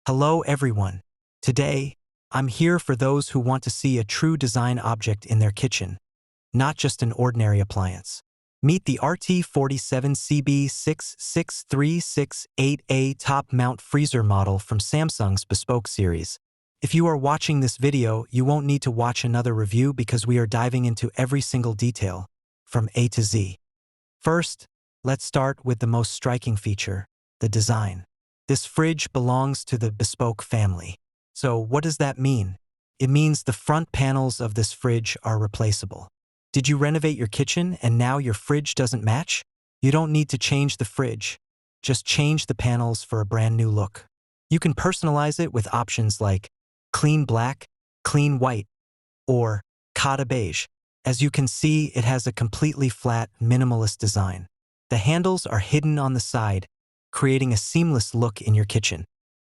Hello everyone. Today, I'm here for those who want to see a true design object in their kitchen, not just an ordinary appliance. Meet the RT47CB66368A top mount freezer model from Samsung's Bespoke series. If you are watching this video, you won't need to watch another review because we are diving into every single detail, from A to Z. First, let's start with the most striking feature, the design. This fridge belongs to the Bespoke family. So what does that mean? It means the front panels of this fridge are replaceable. Did you renovate your kitchen and now your fridge doesn't match? You don't need to change the fridge. Just change the panels for a brand new look. You can personalize it with options like clean black, clean white, or Cotta beige. As you can see, it has a completely flat, minimalist design. The handles are hidden on the side, creating a seamless look in your kitchen.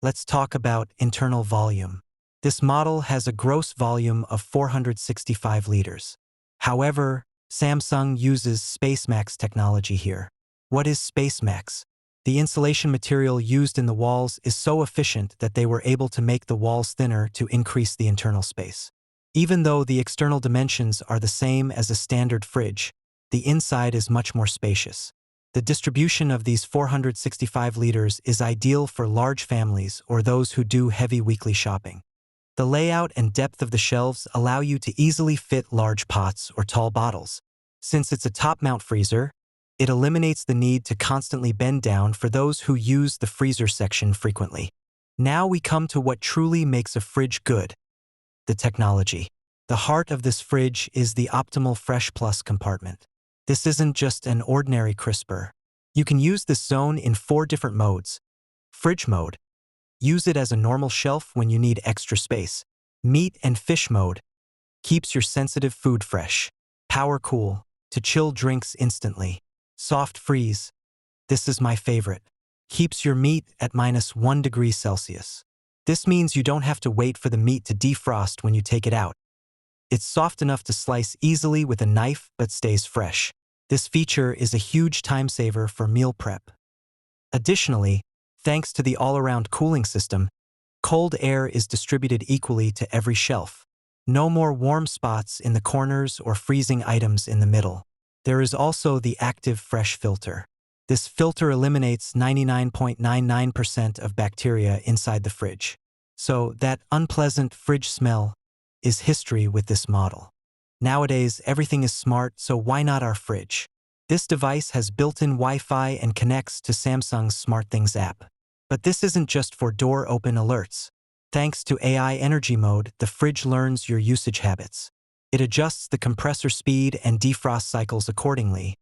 Let's talk about internal volume. This model has a gross volume of 465 liters. However, Samsung uses SpaceMax technology here. What is SpaceMax? The insulation material used in the walls is so efficient that they were able to make the walls thinner to increase the internal space. Even though the external dimensions are the same as a standard fridge, the inside is much more spacious. The distribution of these 465 liters is ideal for large families or those who do heavy weekly shopping. The layout and depth of the shelves allow you to easily fit large pots or tall bottles. Since it's a top-mount freezer, it eliminates the need to constantly bend down for those who use the freezer section frequently. Now we come to what truly makes a fridge good: the technology. The heart of this fridge is the optimal Fresh Plus compartment. This isn't just an ordinary crisper. You can use this zone in 4 different modes. Fridge mode. Use it as a normal shelf when you need extra space. Meat and fish mode. Keeps your sensitive food fresh. Power cool. To chill drinks instantly. Soft freeze. This is my favorite. Keeps your meat at -1 degree Celsius. This means you don't have to wait for the meat to defrost when you take it out. It's soft enough to slice easily with a knife but stays fresh. This feature is a huge time saver for meal prep. Additionally, thanks to the all-around cooling system, cold air is distributed equally to every shelf. No more warm spots in the corners or freezing items in the middle. There is also the active fresh filter. This filter eliminates 99.99% of bacteria inside the fridge. So that unpleasant fridge smell is history with this model. Nowadays, everything is smart, so why not our fridge? This device has built-in Wi-Fi and connects to Samsung's SmartThings app. But this isn't just for door open alerts. Thanks to AI energy mode, the fridge learns your usage habits. It adjusts the compressor speed and defrost cycles accordingly,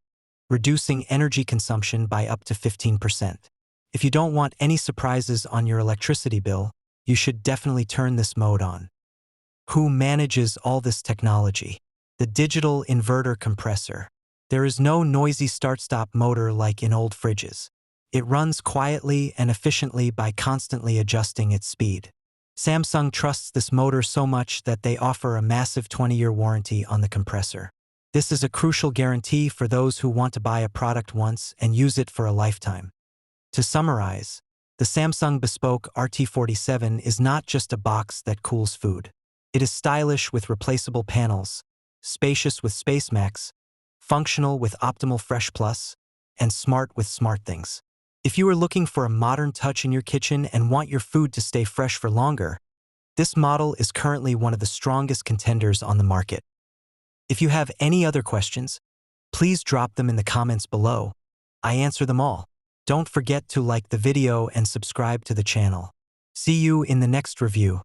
reducing energy consumption by up to 15%. If you don't want any surprises on your electricity bill, you should definitely turn this mode on. Who manages all this technology? The digital inverter compressor. There is no noisy start-stop motor like in old fridges. It runs quietly and efficiently by constantly adjusting its speed. Samsung trusts this motor so much that they offer a massive 20-year warranty on the compressor. This is a crucial guarantee for those who want to buy a product once and use it for a lifetime. To summarize, the Samsung Bespoke RT47 is not just a box that cools food. It is stylish with replaceable panels, spacious with SpaceMax, functional with optimal Fresh Plus, and smart with SmartThings. If you are looking for a modern touch in your kitchen and want your food to stay fresh for longer, this model is currently one of the strongest contenders on the market. If you have any other questions, please drop them in the comments below. I answer them all. Don't forget to like the video and subscribe to the channel. See you in the next review.